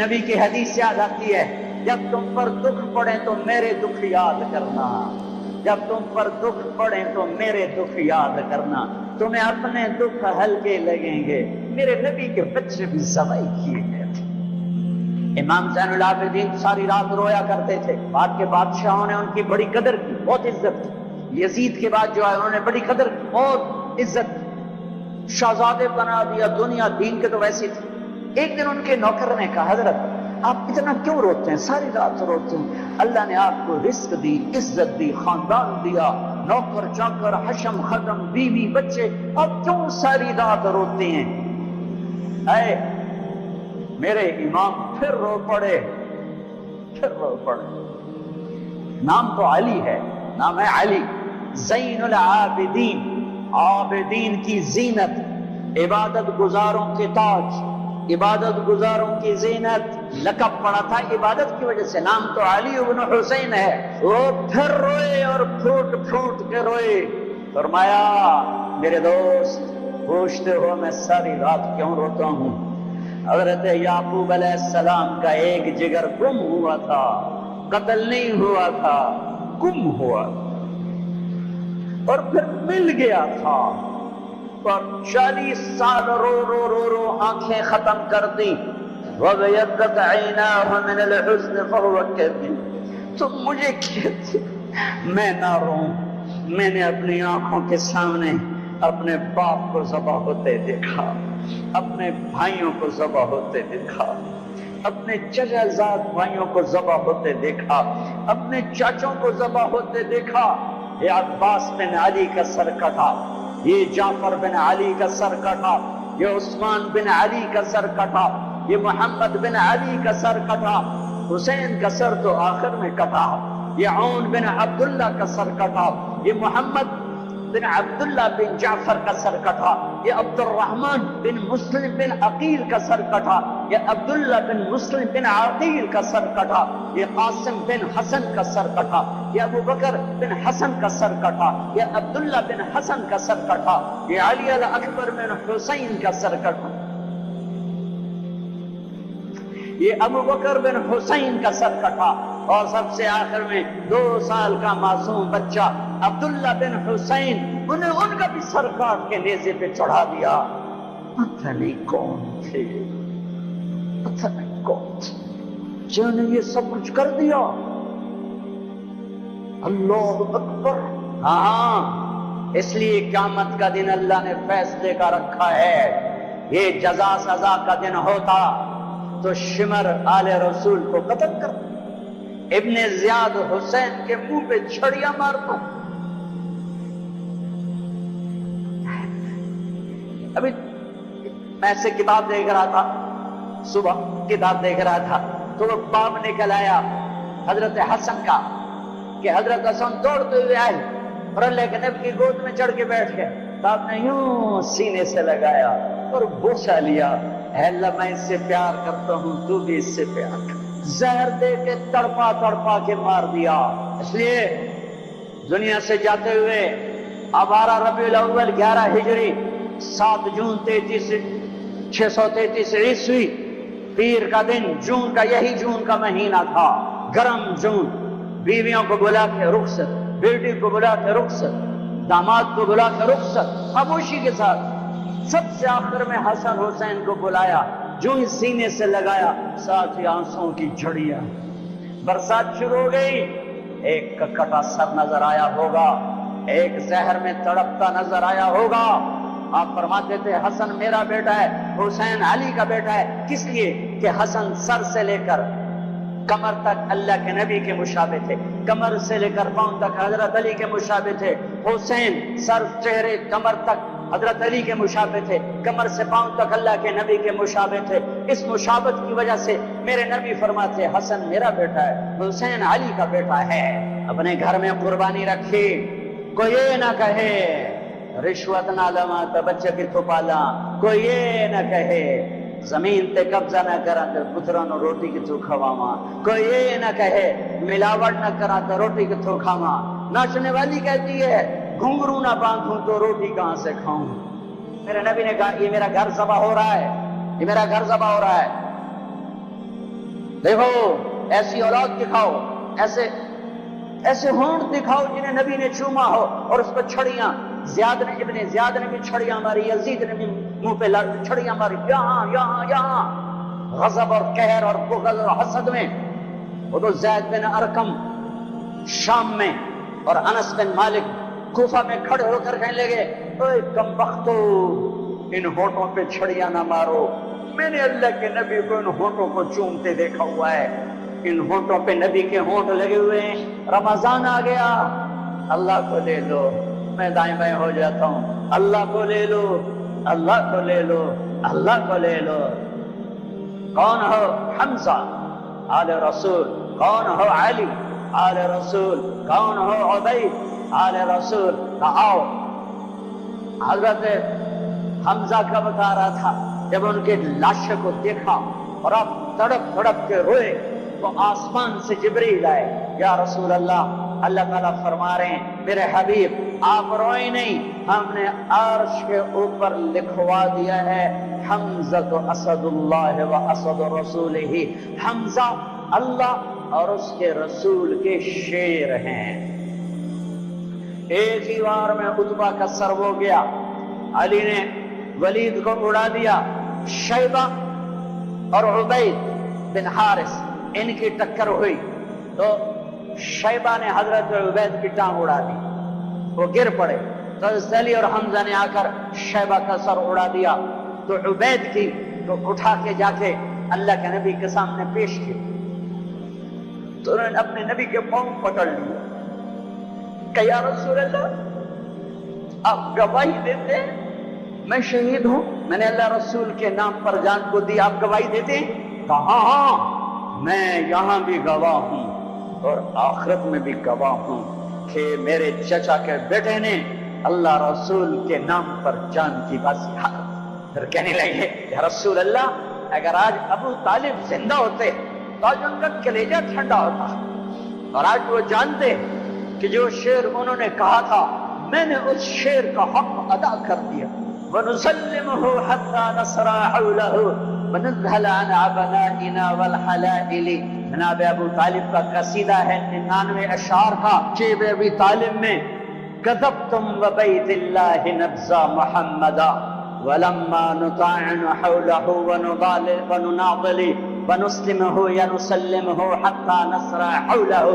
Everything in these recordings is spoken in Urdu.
نبی کی حدیث یاد آتی ہے، جب تم پر دکھ پڑے تو میرے دکھ یاد کرنا، جب تم پر دکھ پڑے تو میرے دکھ یاد کرنا، تمہیں اپنے دکھ ہلکے لگیں گے۔ میرے نبی کے بچے بھی ذبح کیے گئے تھے۔ امام زین العابدین ساری رات رویا کرتے تھے، بعد کے بادشاہوں نے ان کی بڑی قدر کی، بہت عزت کی۔ یزید کے بعد جو ہے انہوں نے بڑی قدر کی، بہت عزت کی، شہزادے بنا دیا، دنیا دین کے تو ویسی تھی۔ ایک دن ان کے نوکر نے کہا، حضرت آپ اتنا کیوں روتے ہیں، ساری رات روتے ہیں؟ اللہ نے آپ کو رزق دی، عزت دی، خاندان دیا، نوکر چاکر، حشم ختم، بیوی بچے، آپ کیوں ساری رات روتے ہیں؟ اے میرے امام پھر رو پڑے، پھر رو پڑے۔ نام تو علی ہے، نام ہے علی، زین العابدین، عابدین کی زینت، عبادت گزاروں کے تاج، عبادت گزاروں کی زینت، لقب پڑا تھا عبادت کی وجہ سے، نام تو علی ابن حسین ہے۔ وہ پھر روئے اور پھوٹ پھوٹ کے روئے۔ فرمایا میرے دوست پوچھتے ہو میں ساری رات کیوں روتا ہوں؟ حضرت یعقوب علیہ السلام کا ایک جگر گم ہوا تھا، قتل نہیں ہوا تھا، گم ہوا اور پھر مل گیا تھا، اور 40 سال رو رو رو رو آنکھیں ختم کر دی۔ وَبَيَضَّتْ عَيْنَاهُ مِنَ الْحُزْنِ فَهُوَ كَظِيمٌ۔ تو مجھے کہتے میں نہ روں، میں نے اپنی آنکھوں کے سامنے اپنے باپ کو ذبح ہوتے دیکھا، اپنے بھائیوں کو ذبح ہوتے دیکھا، اپنے چچا زاد بھائیوں کو ذبح ہوتے دیکھا، اپنے چاچوں کو ذبح ہوتے دیکھا۔ یہ عباس بن علی کا سر کٹا، یہ جعفر بن علی کا سر کٹا، یہ عثمان بن علی کا سر کٹا، یہ محمد بن علی کا سر کٹا، حسین کا سر تو آخر میں کٹا، یہ عون بن عبداللہ کا سر کٹا، یہ محمد بن عبداللہ بن جعفر کا سر کٹا، یہ عبد الرحمن بن مسلم بن عقیل کا سر کٹا، یہ عبداللہ بن مسلم بن عقیل کا سر کٹا، یہ قاسم بن حسن کا سر کٹا، یہ ابو بکر بن حسن کا سر کٹا، یہ عبداللہ بن حسن کا سر کٹا، یہ علی الاکبر بن حسین کا سر کٹا، یہ ابو بکر بن حسین کا سر کٹا، اور سب سے آخر میں 2 سال کا معصوم بچہ عبداللہ بن حسین، انہیں ان کا بھی سر کاٹ کے نیزے پہ چڑھا دیا۔ پتہ نہیں کون تھے، پتہ نہیں کون تھے جنہوں نے یہ سب کچھ کر دیا۔ اللہ اکبر۔ ہاں اس لیے قیامت کا دن اللہ نے فیصلے کا رکھا ہے، یہ جزا سزا کا دن ہوتا تو شمر آل رسول کو قتل کر، ابن زیاد حسین کے منہ پہ چھڑیاں مارتا۔ ابھی میں سے کتاب دیکھ رہا تھا، صبح کتاب دیکھ رہا تھا تو وہ باب نکل آیا حضرت حسن کا، کہ حضرت حسن دوڑتے ہوئے آئے اور اللہ کے نبی کی گود میں چڑھ کے بیٹھ گئے، تو آپ نے یوں سینے سے لگایا اور بوسہ لیا، اے اللہ میں اس سے پیار کرتا ہوں، تو بھی اس سے پیار کر۔ زہر دے کے تڑپا تڑپا کے مار دیا۔ اس لیے دنیا سے جاتے ہوئے 12 ربیع الاول 11 ہجری 7 جون 633 عیسوی پیر کا دن، جون کا، یہی جون کا مہینہ تھا، گرم جون، بیویوں کو بلا کے رخصت، بیٹی کو بلا کے رخصت، داماد کو بلا کے رخصت، خاموشی کے ساتھ۔ سب سے آخر میں حسن حسین کو بلایا، جو ہی سینے سے لگایا، ساتھ ہی آنسوں کی جھڑیاں، برسات شروع ہو گئی۔ ایک کا کٹا سر نظر آیا ہوگا، ایک زہر میں تڑپتا نظر آیا ہوگا۔ آپ فرماتے تھے حسن میرا بیٹا ہے، حسین علی کا بیٹا ہے، کس لیے کہ حسن سر سے لے کر کمر تک اللہ کے نبی کے مشابہ تھے، کمر سے لے کر پاؤں تک حضرت علی کے مشابہ تھے۔ حسین سر چہرے کمر تک حضرت علی کے مشابہ تھے، کمر سے پاؤں تک اللہ کے نبی کے مشابہ تھے۔ اس مشابہت کی وجہ سے میرے نبی فرماتے حسن میرا بیٹا ہے، حسین علی کا بیٹا ہے۔ اپنے گھر میں قربانی رکھی، کوئی یہ نہ کہے رشوت نہ لواں تو بچے کی تو پالا، کوئی یہ نہ کہے زمین تے قبضہ نہ کرا تو پترا نو روٹی کی تو کھواواں، کوئی یہ نہ کہے ملاوٹ نہ کرا تو روٹی کی تو کھاواں۔ ناچنے والی کہتی ہے گھنگرو نہ باندھوں تو روٹی کہاں سے کھاؤں۔ میرے نبی نے کہا یہ میرا گھر ذبح ہو رہا ہے، یہ میرا گھر ذبح ہو رہا ہے۔ دیکھو ایسی اولاد دکھاؤ، ایسے ہونٹ دکھاؤ جنہیں نبی نے چوما ہو، اور اس پر چھڑیاں، زیاد نے بھی چھڑیاں ماری، یزید نے بھی منہ پہ چھڑیاں ماری، یہاں غضب اور قہر اور بغض اور حسد میں۔ وہ تو زید بن ارقم شام میں اور انس بن مالک کوفہ میں کھڑے ہو کر کہنے لگے، اے کم بختو، ان ہونٹوں پہ چھڑیاں نہ مارو، میں نے اللہ کے نبی کو ان ہونٹوں کو چومتے دیکھا ہوا ہے، ان ہونٹوں پہ نبی کے ہونٹ لگے ہوئے ہیں، رمضان آ گیا، اللہ کو لے لو، میں دائیں بائیں ہو جاتا ہوں، اللہ کو لے لو، اللہ کو لے لو، اللہ کو لے لو۔ کون ہو؟ حمزہ آل رسول، کون ہو؟ علی آل رسول، کون ہو؟ عبید آل رسول۔ آؤ، حضرت حمزہ کا بتا رہا تھا جب ان کے لاشوں کو دیکھا اور اب تڑپ تڑپ کے روئے تو آسمان سے جبریل آئے، یا رسول اللہ، اللہ تعالیٰ فرما رہے ہیں میرے حبیب آپ روئے نہیں، ہم نے عرش کے اوپر لکھوا دیا ہے حمزہ اسد اللہ و اسد رسولہ، حمزہ اللہ اور اس کے رسول کے شیر ہیں۔ ایک ہی بار میں عتبہ کا سر ہو گیا، علی نے ولید کو اڑا دیا، شیبہ اور عبید بن حارث ان کی ٹکر ہوئی تو شیبہ نے حضرت عبید کی ٹانگ اڑا دی، وہ گر پڑے تو علی اور حمزہ نے آ کر شیبہ کا سر اڑا دیا، تو عبید کی تو اٹھا کے جا کے اللہ کے نبی کے سامنے پیش کی، تو انہوں نے اپنے نبی کے پاؤں پکڑ لیے کہ یا رسول اللہ آپ گواہی دیتے ہیں میں شہید ہوں، میں نے اللہ رسول کے نام پر جان کو دی، آپ گواہی دیتے ہیں؟ کہا ہاں میں یہاں بھی گواہ ہوں اور آخرت میں بھی گواہ ہوں کہ میرے چچا کے بیٹے نے اللہ رسول کے نام پر جان کی بازی ہاری۔ پھر کہنے لگے یا رسول اللہ اگر آج ابو طالب زندہ ہوتے تو آج ان کا کلیجہ ٹھنڈا ہوتا، اور آج وہ جانتے کہ جو شعر انہوں نے کہا تھا میں نے اس شعر کا حق ادا کر دیا۔ وَنُسَلِّمُهُ حَتَّى نَصْرَ حَوْلَهُ وَنَذْهَلَ عَنْ عَبَنَائِنَا وَالْحَلَائِلِ۔ جناب ابو طالب کا قصیدہ ہے 99 اشعار کا، شیب ابی طالب میں كذبتم وبيت الله نبزى محمدا ولما نطاعن حوله ونناضل ونسلمه ينسلمه حتى نسرى حوله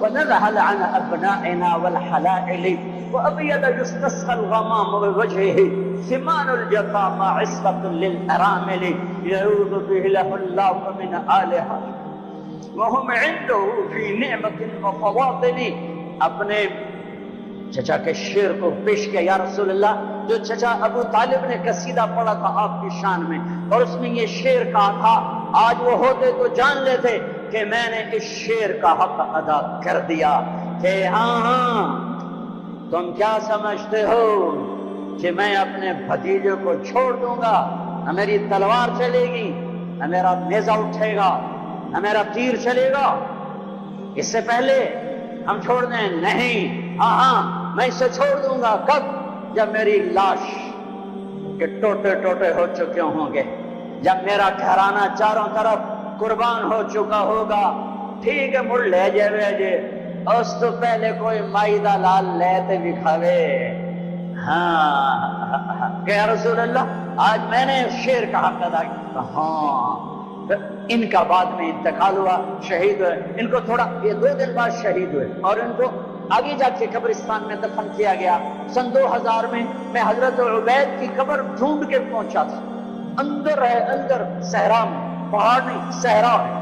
ونذهل عن أبنائنا والحلائل وأبيض يستسقى الغمام بوجهه ثمان الجفا عصبة للأرامل يعوذ به له الله من آلهة وهم عنده في نعمة وفواضل۔ اپنے چچا کے شعر کو پیش کیا، یا رسول اللہ جو چچا ابو طالب نے قصیدہ پڑھا تھا آپ کی شان میں اور اس میں یہ شعر کہا تھا، آج وہ ہوتے تو جان لیتے کہ میں نے اس شعر کا حق ادا کر دیا کہ ہاں تم کیا سمجھتے ہو کہ میں اپنے بھتیجے کو چھوڑ دوں گا؟ نہ میری تلوار چلے گی، نہ میرا نیزہ اٹھے گا، نہ میرا تیر چلے گا، اس سے پہلے ہم چھوڑ دیں؟ نہیں، ہاں میں اسے چھوڑ دوں گا۔ کب؟ جب میری لاش کے ٹوٹے ٹوٹے ہو چکے ہوں گے، جب میرا گھرانہ چاروں طرف قربان ہو چکا ہوگا۔ ٹھیک ہے مڑ لے جے اس تو پہلے کوئی مائدہ لال لیتے بھی کھاوے۔ ہاں کہ یا رسول اللہ آج میں نے شعر کا حق ادا کیا۔ ہاں ان کا بعد میں انتقال ہوا، شہید ہوئے، ان کو تھوڑا یہ 2 دن بعد شہید ہوئے اور ان کو آگے جا کے قبرستان میں دفن کیا گیا۔ سن 2000 میں حضرت عبید کی قبر ڈھونڈ کے پہنچا تھا، اندر ہے، اندر صحرا میں، پہاڑ نہیں صحرا ہے،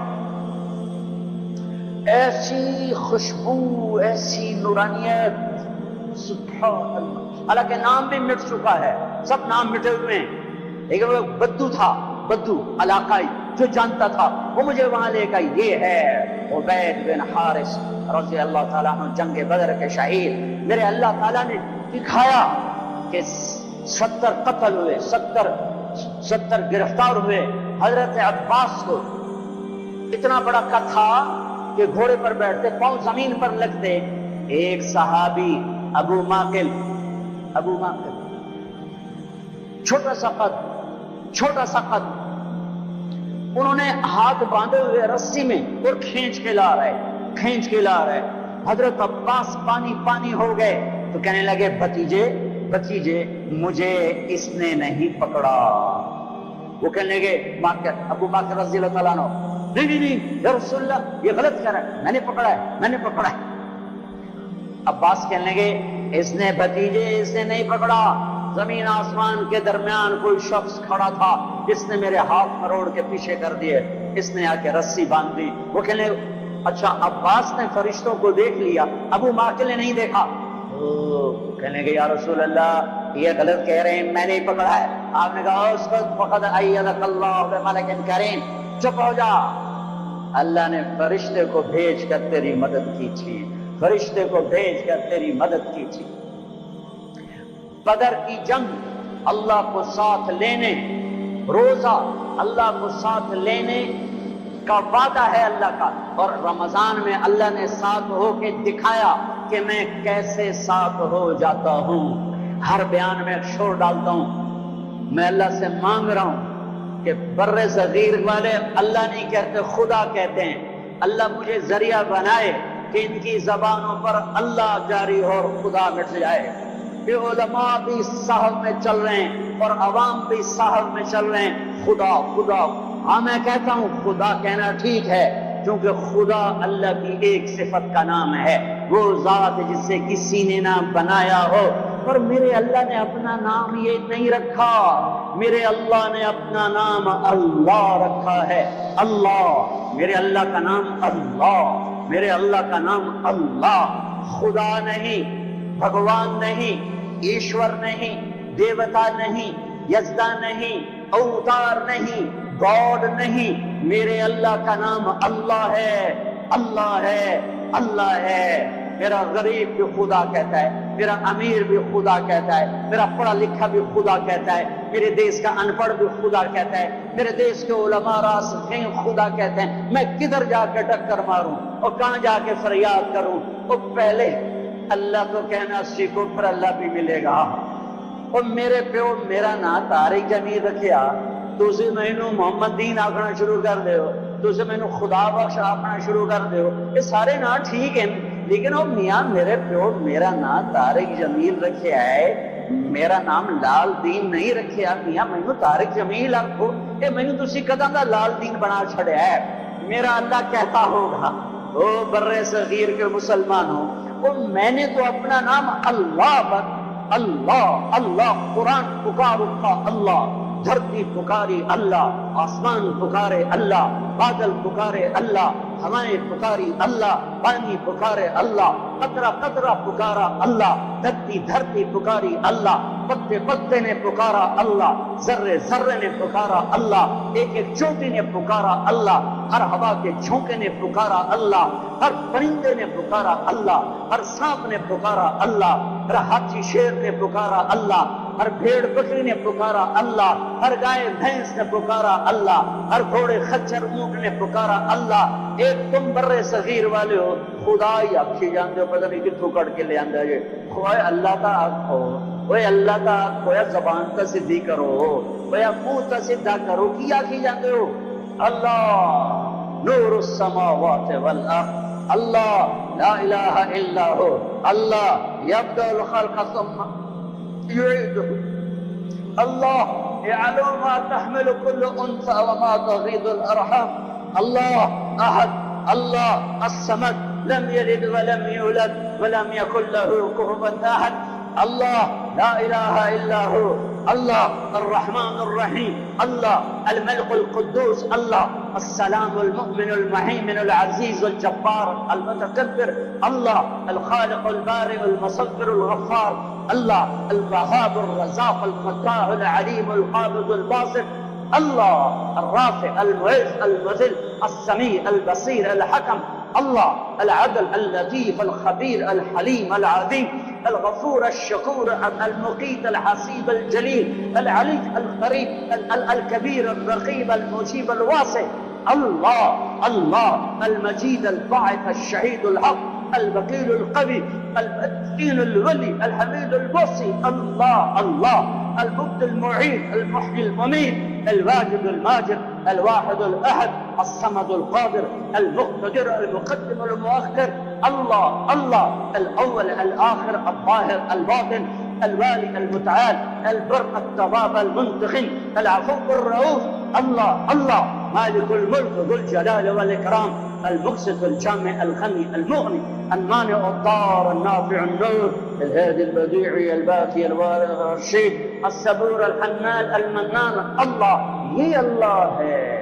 ایسی خوشبو، ایسی نورانیت، سبحان اللہ۔ حالانکہ نام بھی مٹ چکا ہے، سب نام مٹے ہوئے ہیں، لیکن وہ بدو تھا، بدو علاقائی جو جانتا تھا وہ مجھے وہاں لے گا، یہ ہے عبید بن حارث رضی اللہ تعالیٰ عنہ، جنگ بدر کے شہید۔ میرے اللہ تعالیٰ نے دکھایا کہ 70 قتل ہوئے، 70 گرفتار ہوئے۔ حضرت عباس کو اتنا بڑا قد تھا کہ گھوڑے پر بیٹھتے، پاؤں زمین پر لگتے۔ ایک صحابی ابو ماقل، چھوٹا سا قد، انہوں نے ہاتھ باندھے ہوئے رسی میں اور کھینچ کے لا رہے حضرت عباس پانی ہو گئے تو کہنے لگے بھتیجے مجھے اس نے نہیں پکڑا. وہ کہنے لگے ابو بکر رضی اللہ تعالیٰ عنہ نہیں یا رسول اللہ یہ غلط کہہ رہا ہے, میں نے پکڑا ہے. عباس کہنے لگے اس نے نہیں پکڑا, زمین آسمان کے درمیان کوئی شخص کھڑا تھا جس نے میرے ہاتھ مروڑ کے پیچھے کر دیے, اس نے آ کے رسی باندھ دی. وہ کہنے اچھا عباس نے فرشتوں کو دیکھ لیا, ابو ماکل نے نہیں دیکھا. کہنے لگے یا رسول اللہ یہ غلط کہہ رہے ہیں, میں نے پکڑا ہے. آپ نے کہا اس وقت فقد ایدک اللہ بملک کریم, چپ ہو جا. اللہ نے فرشتے کو بھیج کر تیری مدد کی تھی. بدر کی جنگ اللہ کو ساتھ لینے, روزہ اللہ کو ساتھ لینے کا وعدہ ہے اللہ کا, اور رمضان میں اللہ نے ساتھ ہو کے دکھایا کہ میں کیسے ساتھ ہو جاتا ہوں. ہر بیان میں شور ڈالتا ہوں, میں اللہ سے مانگ رہا ہوں کہ بر صغیر والے اللہ نہیں کہتے خدا کہتے ہیں. اللہ مجھے ذریعہ بنائے کہ ان کی زبانوں پر اللہ جاری ہو اور خدا مٹ جائے. کہ علماء بھی صاحب میں چل رہے ہیں اور عوام بھی صاحب میں چل رہے ہیں خدا. ہاں میں کہتا ہوں خدا کہنا ٹھیک ہے, کیونکہ خدا اللہ کی ایک صفت کا نام ہے, وہ ذات جسے کسی نے نہ بنایا ہو. پر میرے اللہ نے اپنا نام یہ نہیں رکھا, میرے اللہ نے اپنا نام اللہ رکھا ہے. اللہ, میرے اللہ کا نام اللہ, میرے اللہ کا نام اللہ. خدا نہیں, بھگوان نہیں, ایشور نہیں, دیوتا نہیں, یزدا نہیں, اوتار نہیں, گاڈ نہیں, میرے اللہ کا نام اللہ ہے. میرا غریب بھی خدا کہتا ہے, میرا امیر بھی خدا کہتا ہے, میرا پڑھا لکھا بھی خدا کہتا ہے, میرے دیش کا ان پڑھ بھی خدا کہتا ہے, میرے دیش کے علماء راسخین خدا کہتے ہیں. میں کدھر جا کے ٹکر ماروں اور کہاں جا کے فریاد کروں؟ اور پہلے اللہ کو کہنا سیکھو, پھر اللہ بھی ملے گا. اور میرے پیو میرا نا طارق جمیل رکھیا, تسی مینوں محمد دین آکھنا شروع کر دیو, تسی مینوں خدا بخش آکھنا شروع کر دیو. یہ سارے نا ٹھیک ہیں, لیکن وہ میاں میرے پیو میرا نام طارق جمیل رکھیا ہے, میرا نام لال دین نہیں رکھیا. میاں مینوں طارق جمیل آکھو, اے مینوں تسی کداں دا لال دین بنا چھڑیا ہے. میرا اللہ کہتا ہوگا او بر صغیر کے مسلمانوں, اور میں نے تو اپنا نام اللہ قرآن پکار اٹھا اللہ, دھرتی پکاری اللہ, آسمان پکارے اللہ, بادل پکارے اللہ, ہوائیں پکاری اللہ, پانی پکارے اللہ, قطرہ قطرہ پکارا اللہ, دھرتی پکاری اللہ, پتے نے پکارا اللہ, ذرے نے پکارا اللہ, ایک چوٹی نے پکارا اللہ, ہر ہوا کے جھونکے نے پکارا اللہ, ہر پرندے نے پکارا اللہ, ہر سانپ نے پکارا اللہ, ہر ہاتھی شیر نے پکارا اللہ, ہر بھیڑ بکری نے پکارا اللہ, ہر گائے بھینس نے پکارا اللہ, ہر گھوڑے خچر اونٹ نے پکارا اللہ. ایک تم بر صغیر والے ہو خدا ہی آکھی جاندے ہو, پتہ نہیں کتوں کٹ کے لے آندے ہو. خوائے اللہ کا آکھو, اوے اللہ کا آکھو, یا زبان تا سدھی کرو, یا منہ تا سدھا کرو, کی آکھی جاندے ہو؟ اللہ نور السماوات والارض, اللہ لا الہ الا ہو, اللہ یبدأ الخلق ثم يعيده, اللہ يعلم ما تحمل كل انثى وما تغيض الارحام, اللہ احد, اللہ الصمد, لم يلد ولم يولد ولم يكن له كفوا احد, اللہ لا الہ الا ہو, اللہ الرحمن الرحیم, اللہ الملك القدوس, اللہ السلام المؤمن المهيمن العزيز الجبار المتكبر, اللہ الخالق البارئ المصور الغفار, اللہ الوهاب الرزاق الفتاح العليم القابض الباسط, اللہ الرافع المعز المذل السميع البصير الحكم, اللہ العدل اللطيف الخبير الحليم العظيم الغفور الشكور المقيت الحسيب الجليل العلي القريب الكبير الرقيب المجيب الواسع, اللہ المجيد الباعث الشهيد الحق الوكيل القوي المتين الولي الحميد البصي, اللہ المبدي المعيد المحيي المميت, الواجد الماجد الواحد الأحد الصمد القادر المقتدر المقدم المؤخر، الله الله الأول الآخر الظاهر الباطن، الوالي المتعال البر التواب المنتقم العفو الرؤوف، الله الله مالك الملك ذو الجلال والإكرام، المقسط الجامع الغني المغني المانع الضار النافع النور، الهادي البديع الباقي الوارث الرشيد الصبور الحنان المنان، الله یہ اللہ ہے۔